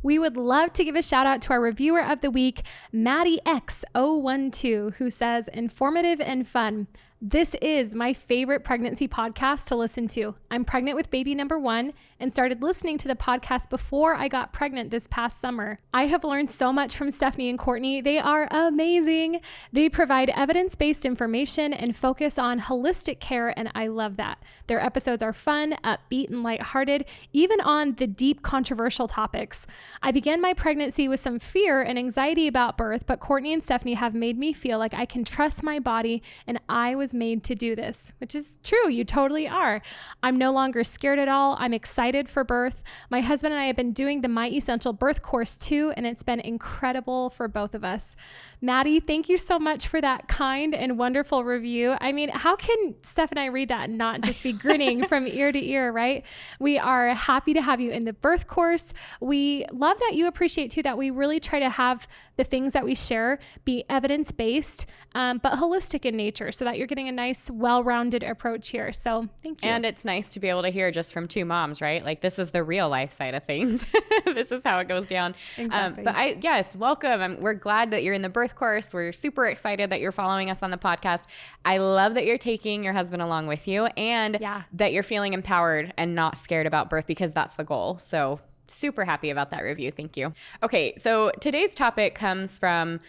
We would love to give a shout out to our reviewer of the week, Maddie X012, who says, informative and fun. This is my favorite pregnancy podcast to listen to. I'm pregnant with baby number 1 and started listening to the podcast before I got pregnant this past summer. I have learned so much from Stephanie and Courtney. They are amazing. They provide evidence-based information and focus on holistic care, and I love that. Their episodes are fun, upbeat, and lighthearted, even on the deep, controversial topics. I began my pregnancy with some fear and anxiety about birth, but Courtney and Stephanie have made me feel like I can trust my body, and I was made to do this, which is true. You totally are. I'm no longer scared at all. I'm excited for birth. My husband and I have been doing the My Essential Birth course too, and it's been incredible for both of us. Maddie, thank you so much for that kind and wonderful review. I mean, how can Steph and I read that and not just be grinning from ear to ear, right? We are happy to have you in the birth course. We love that you appreciate too that we really try to have the things that we share be evidence-based, but holistic in nature, so that you're getting a nice, well-rounded approach here. So thank you. And it's nice to be able to hear just from two moms, right? Like, this is the real life side of things. This is how it goes down. Exactly. But yes, welcome. We're glad that you're in the birth course. We're super excited that you're following us on the podcast. I love that you're taking your husband along with you, and that you're feeling empowered and not scared about birth, because that's the goal. So super happy about that review. Thank you. Okay, so today's topic comes from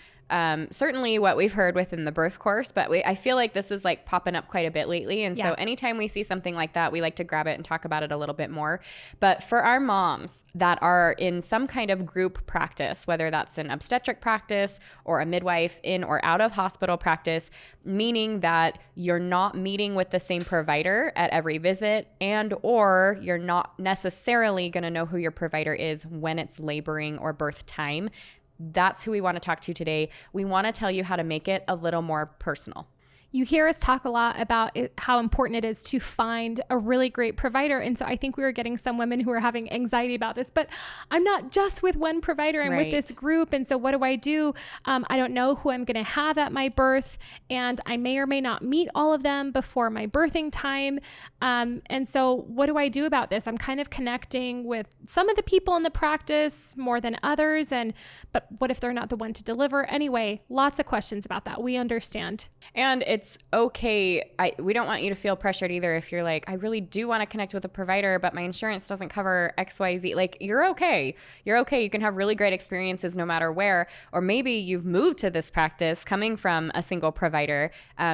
certainly what we've heard within the birth course, but I feel like this is like popping up quite a bit lately. And so anytime we see something like that, we like to grab it and talk about it a little bit more. But for our moms that are in some kind of group practice, whether that's an obstetric practice or a midwife in or out of hospital practice, meaning that you're not meeting with the same provider at every visit, and or you're not necessarily going to know who your provider is when it's laboring or birth time, that's who we want to talk to today. We want to tell you how to make it a little more personal. You hear us talk a lot about how important it is to find a really great provider. And so I think we were getting some women who are having anxiety about this, but I'm not just with one provider, I'm with this group. And so what do? I don't know who I'm going to have at my birth, and I may or may not meet all of them before my birthing time. And so what do I do about this? I'm kind of connecting with some of the people in the practice more than others. But what if they're not the one to deliver? Anyway, lots of questions about that. We understand. And it's okay. We don't want you to feel pressured either if you're like, I really do want to connect with a provider, but my insurance doesn't cover XYZ. Like, you're okay. You're okay. You can have really great experiences no matter where. Or maybe you've moved to this practice coming from a single provider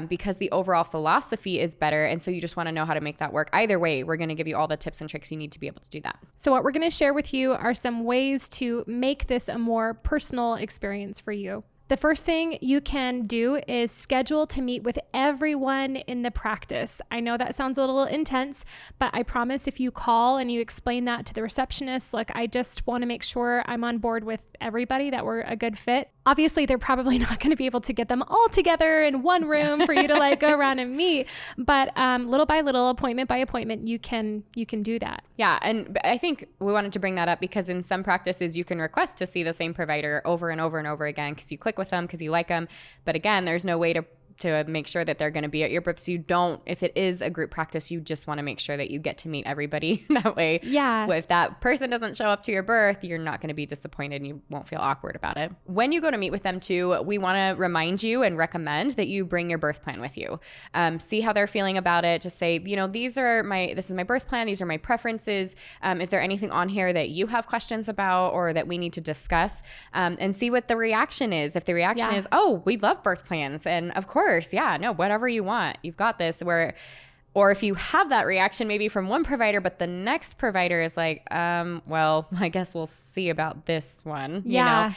because the overall philosophy is better. And so you just want to know how to make that work. Either way, we're going to give you all the tips and tricks you need to be able to do that. So what we're going to share with you are some ways to make this a more personal experience for you. The first thing you can do is schedule to meet with everyone in the practice. I know that sounds a little intense, but I promise if you call and you explain that to the receptionist, look, I just want to make sure I'm on board with everybody, that we're a good fit. Obviously, they're probably not going to be able to get them all together in one room for you to like go around and meet, but little by little, appointment by appointment, you can do that. Yeah, and I think we wanted to bring that up because in some practices, you can request to see the same provider over and over and over again because you click with them because you like them. But again, there's no way to make sure that they're going to be at your birth. So you don't, if it is a group practice, you just want to make sure that you get to meet everybody that way. Yeah. If that person doesn't show up to your birth, you're not going to be disappointed and you won't feel awkward about it. When you go to meet with them too, we want to remind you and recommend that you bring your birth plan with you. See how they're feeling about it. Just say, this is my birth plan. These are my preferences. Is there anything on here that you have questions about or that we need to discuss? And see what the reaction is. If the reaction is, oh, we love birth plans. And of course, whatever you want, you've got this. Or if you have that reaction maybe from one provider, but the next provider is like, well, I guess we'll see about this one. Yeah.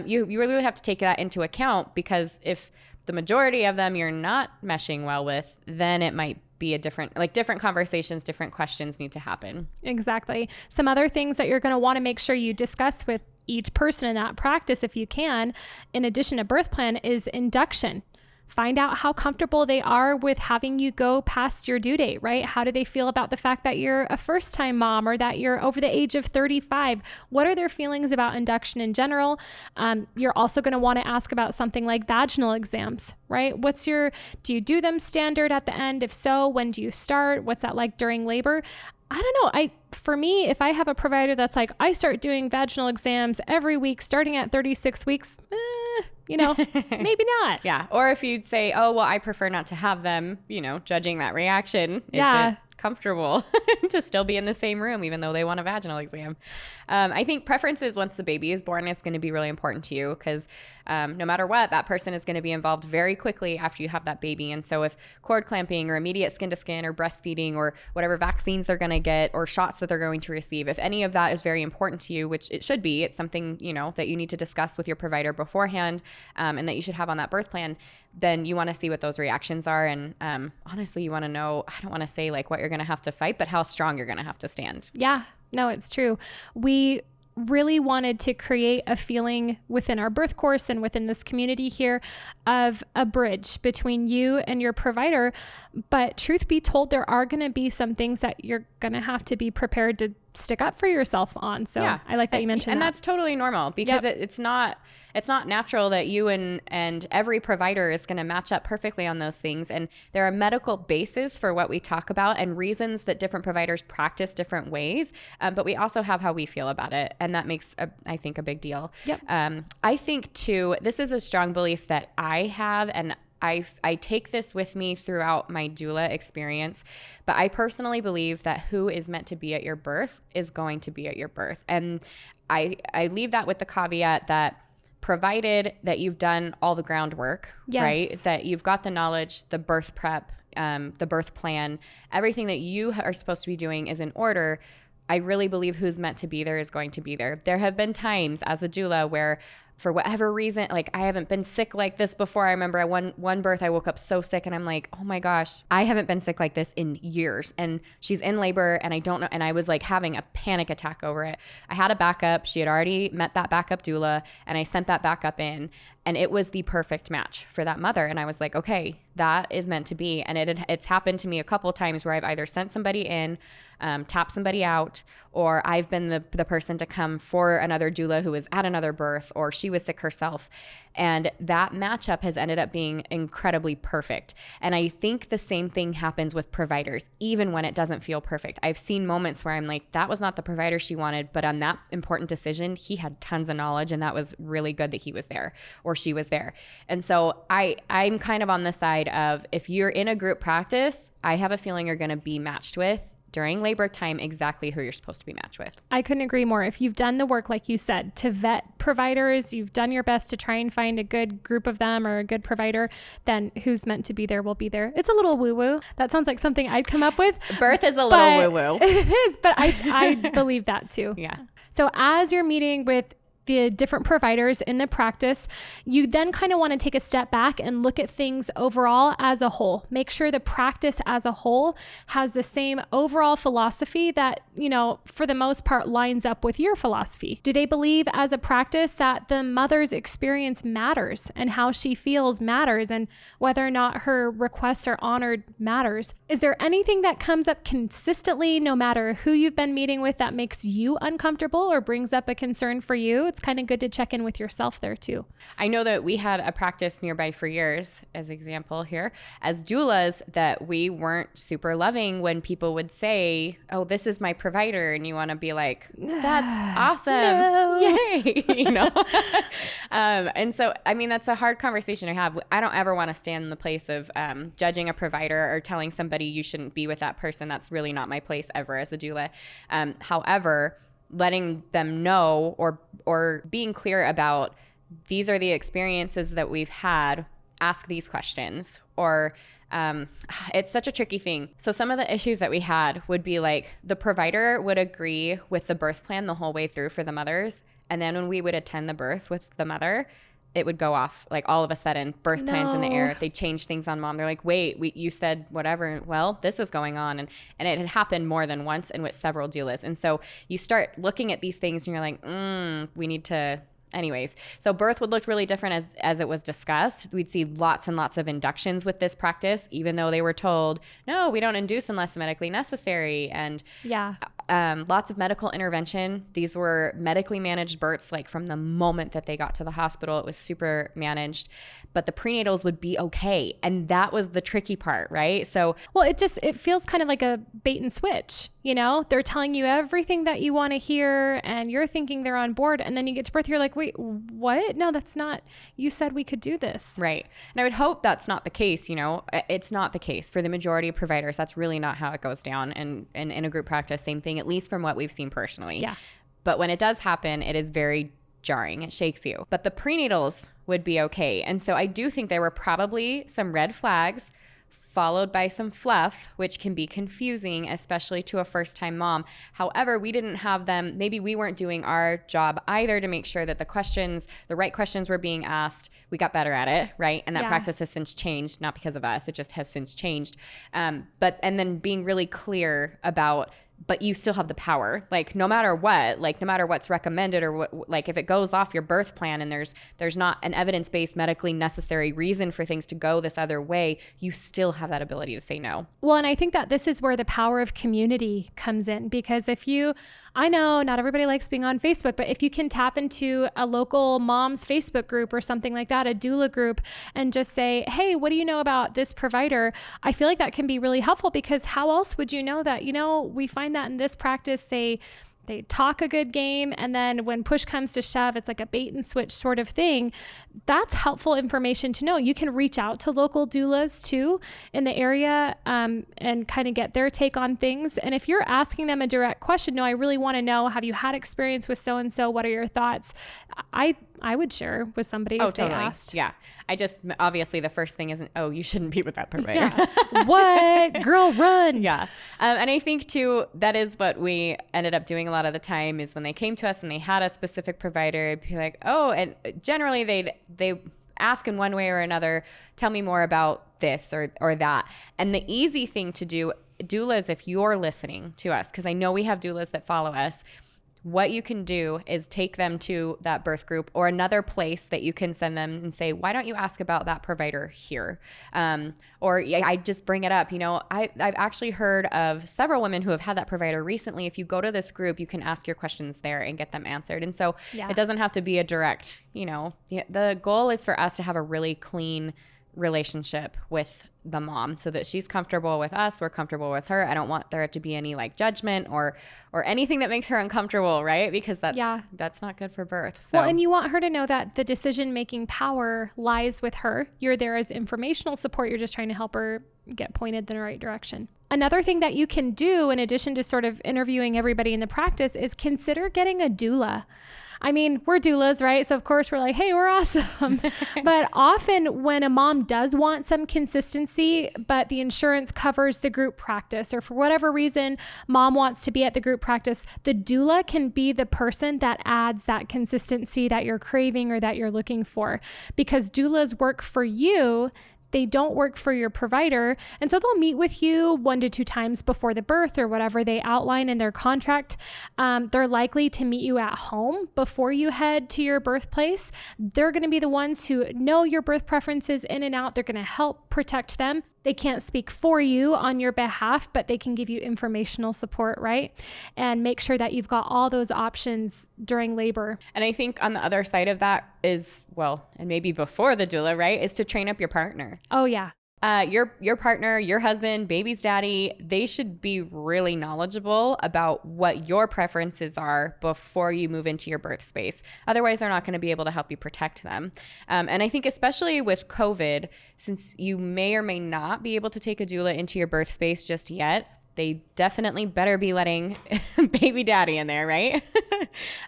You really have to take that into account, because if the majority of them you're not meshing well with, then it might be a different conversations, different questions need to happen. Exactly. Some other things that you're going to want to make sure you discuss with each person in that practice, if you can, in addition to birth plan, is induction. Find out how comfortable they are with having you go past your due date, right? How do they feel about the fact that you're a first-time mom or that you're over the age of 35? What are their feelings about induction in general? You're also going to want to ask about something like vaginal exams, right? Do you do them standard at the end? If so, when do you start? What's that like during labor? I don't know. For me, if I have a provider that's like, I start doing vaginal exams every week starting at 36 weeks, maybe not. Yeah. Or if you'd say, oh, well, I prefer not to have them, judging that reaction. Yeah. Is it comfortable to still be in the same room, even though they want a vaginal exam? I think preferences once the baby is born is going to be really important to you because no matter what, that person is going to be involved very quickly after you have that baby. And so if cord clamping or immediate skin to skin or breastfeeding or whatever vaccines they're going to get or shots that they're going to receive, if any of that is very important to you, which it should be, it's something, that you need to discuss with your provider beforehand and that you should have on that birth plan, then you want to see what those reactions are. And honestly, you want to know, I don't want to say like what you're going to have to fight, but how strong you're going to have to stand. Yeah. No, it's true. We really wanted to create a feeling within our birth course and within this community here of a bridge between you and your provider. But truth be told, there are going to be some things that you're going to have to be prepared to stick up for yourself on. So yeah. I like that you mentioned that. And that. That's totally normal because it's not natural that you and every provider is going to match up perfectly on those things. And there are medical bases for what we talk about and reasons that different providers practice different ways. But we also have how we feel about it. And that makes, I think, a big deal. Yep. I think too, this is a strong belief that I have, and I take this with me throughout my doula experience, but I personally believe that who is meant to be at your birth is going to be at your birth. And I leave that with the caveat that provided that you've done all the groundwork, yes. right? That you've got the knowledge, the birth prep, the birth plan, everything that you are supposed to be doing is in order. I really believe who's meant to be there is going to be there. There have been times as a doula where for whatever reason, like I haven't been sick like this before. I remember at one birth, I woke up so sick and I'm like, oh my gosh, I haven't been sick like this in years. And she's in labor and I don't know. And I was like having a panic attack over it. I had a backup. She had already met that backup doula and I sent that backup in and it was the perfect match for that mother. And I was like, okay, that is meant to be. And it's happened to me a couple of times where I've either sent somebody in, tapped somebody out, or I've been the person to come for another doula who was at another birth, or she was sick herself. And that matchup has ended up being incredibly perfect. And I think the same thing happens with providers, even when it doesn't feel perfect. I've seen moments where I'm like, that was not the provider she wanted, but on that important decision, he had tons of knowledge and that was really good that he was there or she was there. And so I'm kind of on the side of if you're in a group practice, I have a feeling you're going to be matched with during labor time exactly who you're supposed to be matched with. I couldn't agree more. If you've done the work, like you said, to vet providers, you've done your best to try and find a good group of them or a good provider, then who's meant to be there will be there. It's a little woo-woo. That sounds like something I'd come up with. Birth is a little woo-woo. It is, but I believe that too. Yeah. So as you're meeting with the different providers in the practice, you then kind of want to take a step back and look at things overall as a whole. Make sure the practice as a whole has the same overall philosophy that, for the most part lines up with your philosophy. Do they believe as a practice that the mother's experience matters and how she feels matters and whether or not her requests are honored matters? Is there anything that comes up consistently, no matter who you've been meeting with, that makes you uncomfortable or brings up a concern for you? It's kind of good to check in with yourself there too. I know that we had a practice nearby for years, as example here, as doulas, that we weren't super loving when people would say, oh, this is my provider. And you want to be like, that's awesome. No. Yay. And so, I mean, that's a hard conversation to have. I don't ever want to stand in the place of judging a provider or telling somebody you shouldn't be with that person. That's really not my place ever as a doula. However, letting them know or being clear about these are the experiences that we've had, ask these questions, or it's such a tricky thing. So some of the issues that we had would be like the provider would agree with the birth plan the whole way through for the mothers. And then when we would attend the birth with the mother, it would go off like all of a sudden, birth plans in the air. They change things on mom. They're like, wait, you said whatever. Well, this is going on. And it had happened more than once and with several doulas. And so you start looking at these things and you're like, we need to, anyways. So birth would look really different as it was discussed. We'd see lots and lots of inductions with this practice, even though they were told, no, we don't induce unless medically necessary. And lots of medical intervention. These were medically managed births, like from the moment that they got to the hospital, it was super managed, but the prenatals would be okay. And that was the tricky part, right? So, well, it feels kind of like a bait and switch. You know, they're telling you everything that you want to hear and you're thinking they're on board. And then you get to birth, you're like, wait, what? No, that's not, you said we could do this. Right. And I would hope that's not the case. You know, it's not the case for the majority of providers. That's really not how it goes down. And in a group practice, same thing, at least from what we've seen personally. Yeah. But when it does happen, it is very jarring. It shakes you. But the prenatals would be okay. And so I do think there were probably some red flags followed by some fluff, which can be confusing, especially to a first-time mom. However, we didn't have them. Maybe we weren't doing our job either to make sure that the right questions were being asked. We got better at it, right? And that practice has since changed, not because of us. It just has since changed. And then being really clear about, but you still have the power, like no matter what, like no matter what's recommended or what, like if it goes off your birth plan and there's not an evidence-based medically necessary reason for things to go this other way, you still have that ability to say no. Well, and I think that this is where the power of community comes in, because I know not everybody likes being on Facebook, but if you can tap into a local mom's Facebook group or something like that, a doula group, and just say, hey, what do you know about this provider? I feel like that can be really helpful, because how else would you know that? You know, we find that in this practice, they talk a good game, and then when push comes to shove, it's like a bait and switch sort of thing. That's helpful information to know. You can reach out to local doulas too in the area and kind of get their take on things. And if you're asking them a direct question, no, I really want to know, have you had experience with so-and-so? What are your thoughts? I would share with somebody if they asked. Yeah. I just, obviously the first thing isn't, oh, you shouldn't be with that provider. Yeah. What? Girl, run. Yeah. And I think too, that is what we ended up doing a lot of the time, is when they came to us and they had a specific provider, it'd be like, oh, and generally they ask in one way or another, tell me more about this or that. And the easy thing to do, doulas, if you're listening to us, because I know we have doulas that follow us, what you can do is take them to that birth group or another place that you can send them and say, why don't you ask about that provider here? Or I just bring it up. You know, I've actually heard of several women who have had that provider recently. If you go to this group, you can ask your questions there and get them answered. And so it doesn't have to be a direct, you know, the goal is for us to have a really clean relationship with the mom so that she's comfortable with us, we're comfortable with her. I don't want there to be any like judgment or anything that makes her uncomfortable, right? Because that's not good for birth. So. Well, and you want her to know that the decision-making power lies with her. You're there as informational support. You're just trying to help her get pointed in the right direction. Another thing that you can do, in addition to sort of interviewing everybody in the practice, is consider getting a doula. I mean, we're doulas, right? So of course we're like, hey, we're awesome. But often when a mom does want some consistency, but the insurance covers the group practice, or for whatever reason, mom wants to be at the group practice, the doula can be the person that adds that consistency that you're craving or that you're looking for, because doulas work for you. They don't work for your provider. And so they'll meet with you 1 to 2 times before the birth or whatever they outline in their contract. They're likely to meet you at home before you head to your birthplace. They're going to be the ones who know your birth preferences in and out. They're going to help protect them. They can't speak for you on your behalf, but they can give you informational support, right? And make sure that you've got all those options during labor. And I think on the other side of that is, well, and maybe before the doula, right, is to train up your partner. Oh, yeah. Your partner, your husband, baby's daddy, they should be really knowledgeable about what your preferences are before you move into your birth space. Otherwise, they're not going to be able to help you protect them. And I think especially with COVID, since you may or may not be able to take a doula into your birth space just yet, they definitely better be letting baby daddy in there, right?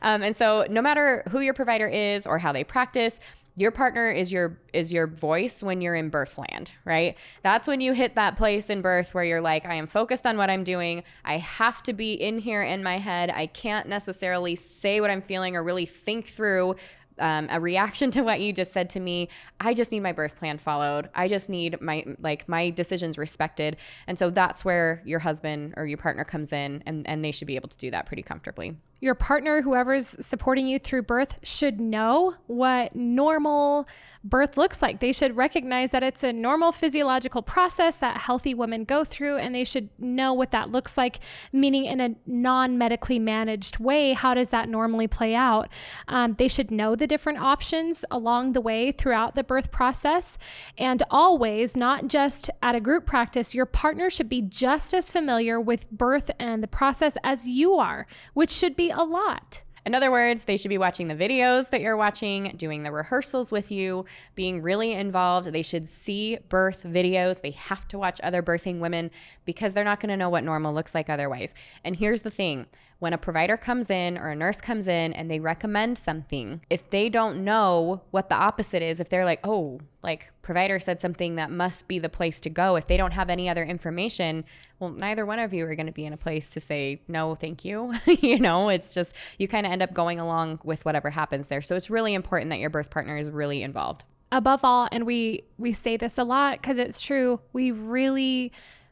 And so no matter who your provider is or how they practice, your partner is your voice when you're in birthland, right? That's when you hit that place in birth where you're like, I am focused on what I'm doing. I have to be in here in my head. I can't necessarily say what I'm feeling or really think through a reaction to what you just said to me. I just need my birth plan followed. I just need my decisions respected. And so that's where your husband or your partner comes in, and they should be able to do that pretty comfortably. Your partner, whoever's supporting you through birth, should know what normal birth looks like. They should recognize that it's a normal physiological process that healthy women go through, and they should know what that looks like, meaning in a non-medically managed way, how does that normally play out? They should know the different options along the way throughout the birth process. And always, not just at a group practice, your partner should be just as familiar with birth and the process as you are, which should be a lot. In other words, they should be watching the videos that you're watching, doing the rehearsals with you, being really involved. They should see birth videos. They have to watch other birthing women because they're not going to know what normal looks like otherwise. And here's the thing. When a provider comes in or a nurse comes in and they recommend something, if they don't know what the opposite is, if they're like, oh, like provider said something that must be the place to go, if they don't have any other information, well, neither one of you are going to be in a place to say, no, thank you. It's just, you kind of end up going along with whatever happens there. So it's really important that your birth partner is really involved. Above all, and we say this a lot because it's true, we really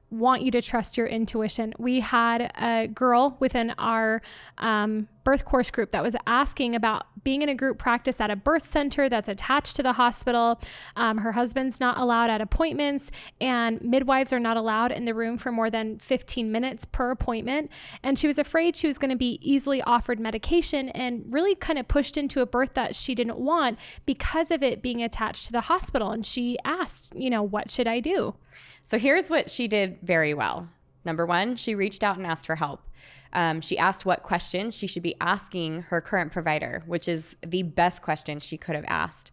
want you to trust your intuition. We had a girl within our birth course group that was asking about being in a group practice at a birth center that's attached to the hospital. Her husband's not allowed at appointments, and midwives are not allowed in the room for more than 15 minutes per appointment. And she was afraid she was going to be easily offered medication and really kind of pushed into a birth that she didn't want because of it being attached to the hospital. And she asked, what should I do? So here's what she did very well. Number one, she reached out and asked for help. She asked what questions she should be asking her current provider, which is the best question she could have asked.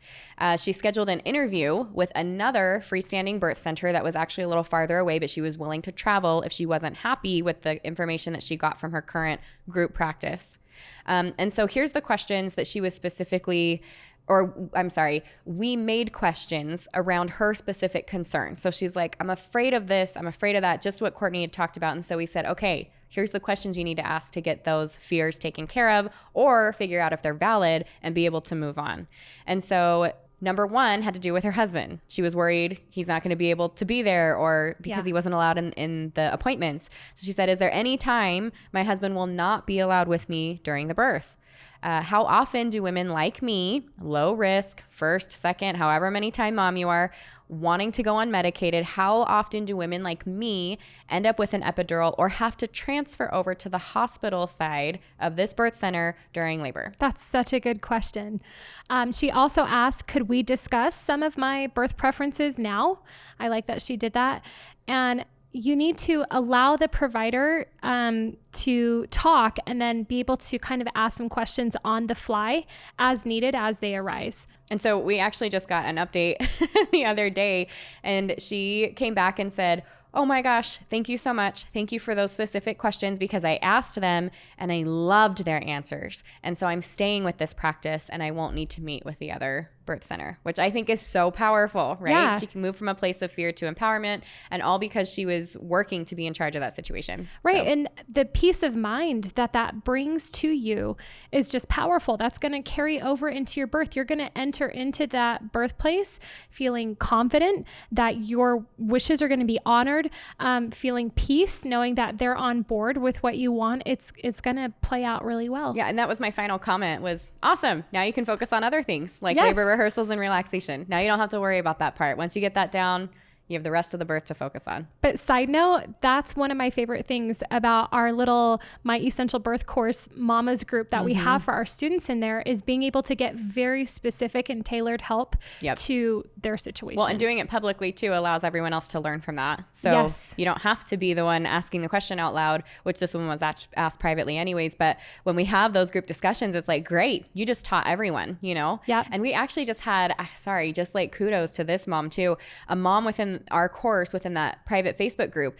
She scheduled an interview with another freestanding birth center that was actually a little farther away, but she was willing to travel if she wasn't happy with the information that she got from her current group practice. And so here's the questions that she was we made questions around her specific concern. So she's like, I'm afraid of this, I'm afraid of that, just what Courtney had talked about. And so we said, okay, here's the questions you need to ask to get those fears taken care of or figure out if they're valid and be able to move on. And so number one had to do with her husband. She was worried he's not going to be able to be there or because he wasn't allowed in the appointments. So she said, is there any time my husband will not be allowed with me during the birth? How often do women like me, low risk, first, second, however many time mom you are, wanting to go unmedicated, how often do women like me end up with an epidural or have to transfer over to the hospital side of this birth center during labor? That's such a good question. She also asked, could we discuss some of my birth preferences now? I like that she did that. And you need to allow the provider to talk and then be able to kind of ask some questions on the fly as needed as they arise. And so we actually just got an update the other day, and she came back and said, oh my gosh, thank you so much. Thank you for those specific questions because I asked them and I loved their answers. And so I'm staying with this practice and I won't need to meet with the other birth center, which I think is so powerful, right? Yeah. She can move from a place of fear to empowerment, and all because she was working to be in charge of that situation. Right. So. And the peace of mind that brings to you is just powerful. That's going to carry over into your birth. You're going to enter into that birthplace feeling confident that your wishes are going to be honored, feeling peace, knowing that they're on board with what you want. It's going to play out really well. Yeah. And that was my final comment was, awesome. Now you can focus on other things like labor rehearsals and relaxation. Now you don't have to worry about that part. Once you get that down, you have the rest of the birth to focus on. But side note, that's one of my favorite things about our little My Essential Birth Course Mamas group that we have for our students in there is being able to get very specific and tailored help to their situation. Well, and doing it publicly too allows everyone else to learn from that. So you don't have to be the one asking the question out loud, which this one was asked privately anyways. But when we have those group discussions, it's like, great, you just taught everyone, Yeah. And we actually just had, just like kudos to this mom too, a mom within our course within that private Facebook group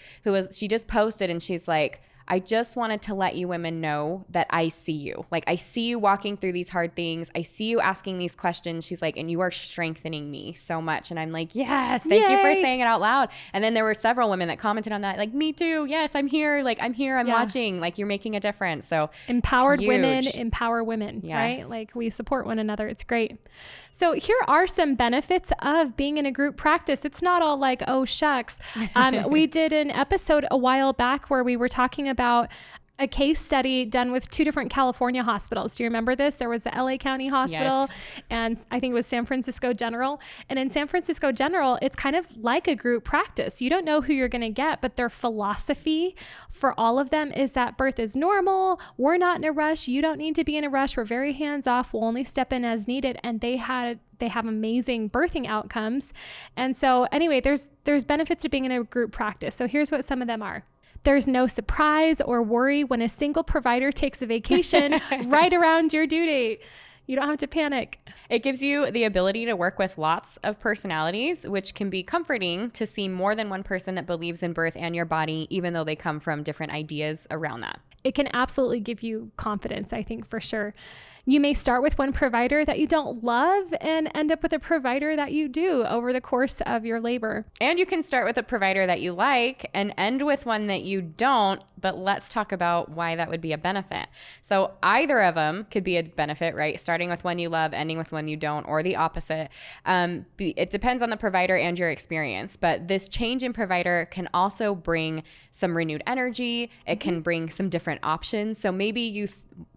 she just posted and she's like, I just wanted to let you women know that I see you. Like, I see you walking through these hard things. I see you asking these questions. She's like, and you are strengthening me so much. And I'm like, yes, thank you for saying it out loud. And then there were several women that commented on that, like, me too. Yes, I'm here. Like, I'm here. I'm watching. Like, you're making a difference. So empowered women empower women, right? Like, we support one another. It's great. So here are some benefits of being in a group practice. It's not all like, oh, shucks. We did an episode a while back where we were talking about a case study done with 2 different California hospitals. Do you remember this? There was the LA County Hospital, yes, and I think it was San Francisco General. And in San Francisco General, it's kind of like a group practice. You don't know who you're going to get, but their philosophy for all of them is that birth is normal. We're not in a rush. You don't need to be in a rush. We're very hands off. We'll only step in as needed. And they have amazing birthing outcomes. And so anyway, there's benefits to being in a group practice. So here's what some of them are. There's no surprise or worry when a single provider takes a vacation right around your due date. You don't have to panic. It gives you the ability to work with lots of personalities, which can be comforting to see more than one person that believes in birth and your body, even though they come from different ideas around that. It can absolutely give you confidence, I think, for sure. You may start with one provider that you don't love and end up with a provider that you do over the course of your labor. And you can start with a provider that you like and end with one that you don't, but let's talk about why that would be a benefit. So either of them could be a benefit, right? Starting with one you love, ending with one you don't, or the opposite. It depends on the provider and your experience, but this change in provider can also bring some renewed energy. It can bring some different options. So maybe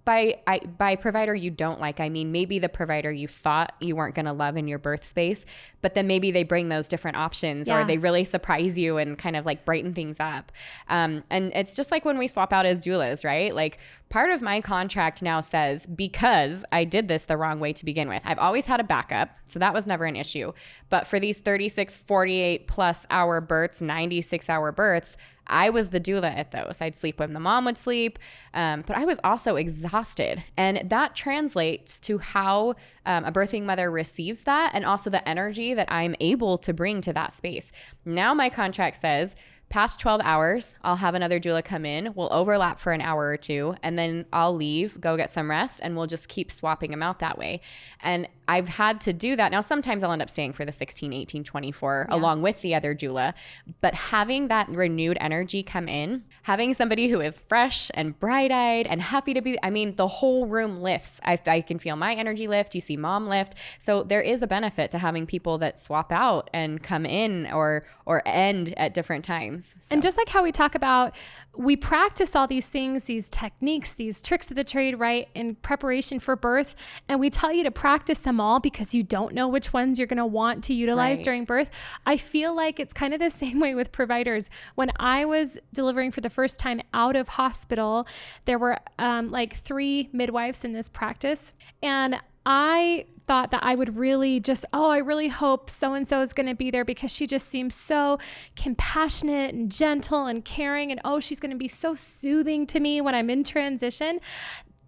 by provider you don't like, I mean, maybe the provider you thought you weren't going to love in your birth space, but then maybe they bring those different options, or they really surprise you and kind of like brighten things up. And it's just like when we swap out as doulas, right? Like part of my contract now says, because I did this the wrong way to begin with, I've always had a backup. So that was never an issue. But for these 36, 48 plus hour births, 96 hour births, I was the doula at those. I'd sleep when the mom would sleep, but I was also exhausted. And that translates to how a birthing mother receives that, and also the energy that I'm able to bring to that space. Now my contract says, past 12 hours, I'll have another doula come in. We'll overlap for an hour or 2, and then I'll leave, go get some rest, and we'll just keep swapping them out that way. And I've had to do that. Now, sometimes I'll end up staying for the 16, 18, 24 along with the other doula. But having that renewed energy come in, having somebody who is fresh and bright-eyed and happy to be, I mean, the whole room lifts. I can feel my energy lift. You see mom lift. So there is a benefit to having people that swap out and come in or end at different times. So. And just like how we talk about, we practice all these things, these techniques, these tricks of the trade, right, in preparation for birth. And we tell you to practice them all because you don't know which ones you're going to want to utilize during birth. I feel like it's kind of the same way with providers. When I was delivering for the first time out of hospital, there were like 3 midwives in this practice. And I thought that I would really just, I really hope so-and-so is going to be there because she just seems so compassionate and gentle and caring. And she's going to be so soothing to me when I'm in transition.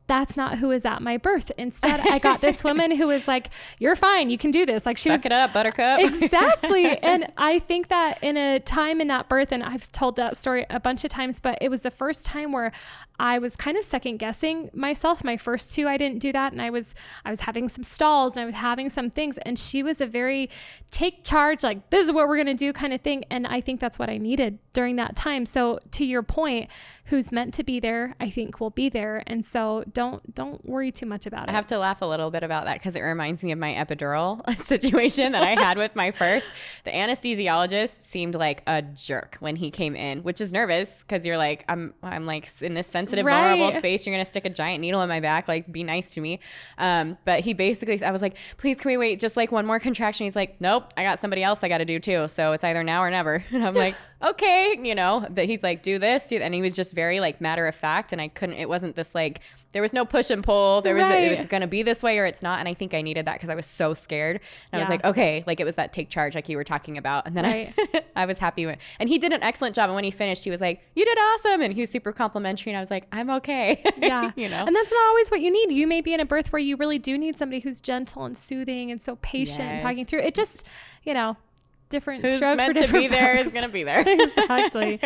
That's not who is at my birth. Instead, I got this woman who was like, you're fine. You can do this. Like Suck it up, buttercup. Exactly. And I think that in a time in that birth, and I've told that story a bunch of times, but it was the first time where I was kind of second guessing myself. My first 2, I didn't do that. And I was having some stalls and I was having some things. And she was a very take charge, like this is what we're going to do kind of thing. And I think that's what I needed during that time. So to your point, who's meant to be there, I think will be there. And so don't worry too much about it. I have to laugh a little bit about that because it reminds me of my epidural situation that I had with my first. The anesthesiologist seemed like a jerk when he came in, which is nervous because you're like, I'm like in this sensitive, vulnerable space. You're going to stick a giant needle in my back. Like, be nice to me. But he basically, I was like, please, can we wait just like one more contraction? He's like, nope, I got somebody else I got to do too. So it's either now or never. And I'm like, okay, but he's like, do this, and he was just very like matter of fact. And it wasn't this like, there was no push and pull. It was going to be this way or it's not. And I think I needed that because I was so scared. And I was like, okay, like it was that take charge like you were talking about. And then I was happy and he did an excellent job. And when he finished, he was like, you did awesome. And he was super complimentary. And I was like, I'm okay. Yeah. And that's not always what you need. You may be in a birth where you really do need somebody who's gentle and soothing and so patient and talking through it. Just, different Who's strokes meant for different to be there is going to be there. Exactly.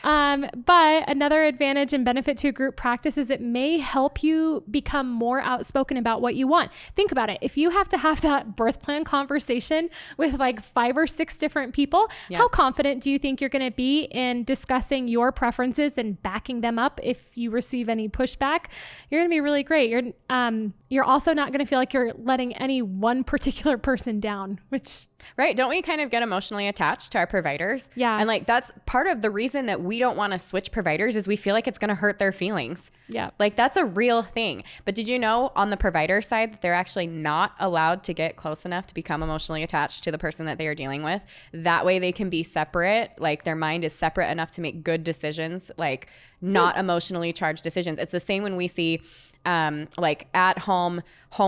But another advantage and benefit to a group practice is it may help you become more outspoken about what you want. Think about it. If you have to have that birth plan conversation with like 5 or 6 different people, how confident do you think you're going to be in discussing your preferences and backing them up if you receive any pushback? You're going to be really great. You're also not going to feel like you're letting any one particular person down, which... Right. Don't we kind of get get emotionally attached to our providers. Yeah. And like, that's part of the reason that we don't want to switch providers is we feel like it's going to hurt their feelings. Yeah. Like that's a real thing. But did you know on the provider side that they're actually not allowed to get close enough to become emotionally attached to the person that they are dealing with? That way they can be separate. Like their mind is separate enough to make good decisions, like not emotionally charged decisions. It's the same when we see like at home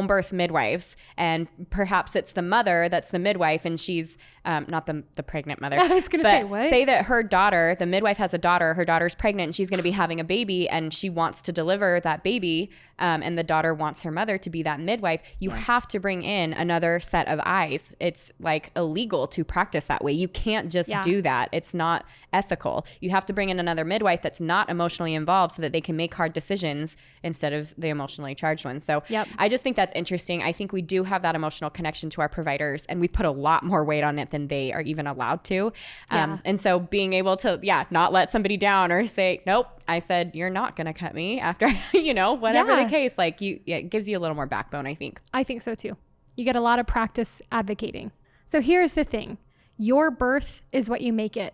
birth midwives, and perhaps it's the mother that's the midwife and she's not the pregnant mother. I was going to say, what? Say that her daughter, the midwife has a daughter, her daughter's pregnant and she's going to be having a baby and she wants to deliver that baby, and the daughter wants her mother to be that midwife. You have to bring in another set of eyes. It's like illegal to practice that way. You can't just do that. It's not ethical. You have to bring in another midwife that's not emotionally involved so that they can make hard decisions instead of the emotionally charged ones. So I just think that's interesting. I think we do have that emotional connection to our providers, and we put a lot more weight on it than they are even allowed to. And so being able to, not let somebody down or say, nope, I said, you're not going to cut me after, whatever the case, like it gives you a little more backbone, I think. I think so too. You get a lot of practice advocating. So here's the thing. Your birth is what you make it.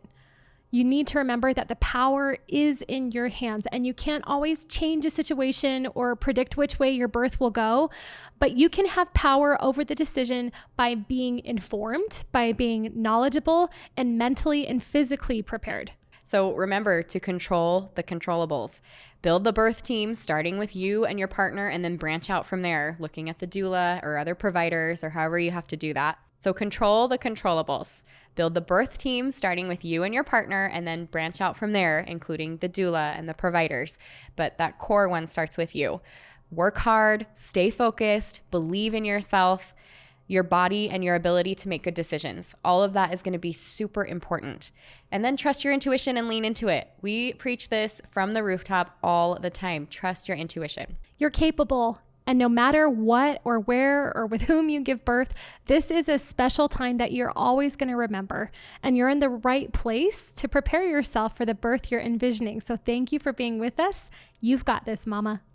You need to remember that the power is in your hands, and you can't always change a situation or predict which way your birth will go, but you can have power over the decision by being informed, by being knowledgeable, and mentally and physically prepared. So remember to control the controllables. Build the birth team starting with you and your partner, and then branch out from there, looking at the doula or other providers or however you have to do that. So control the controllables. Build the birth team starting with you and your partner, and then branch out from there, including the doula and the providers. But that core one starts with you. Work hard, stay focused, believe in yourself, your body, and your ability to make good decisions. All of that is going to be super important. And then trust your intuition and lean into it. We preach this from the rooftop all the time. Trust your intuition. You're capable. And no matter what or where or with whom you give birth, this is a special time that you're always going to remember. And you're in the right place to prepare yourself for the birth you're envisioning. So thank you for being with us. You've got this, Mama.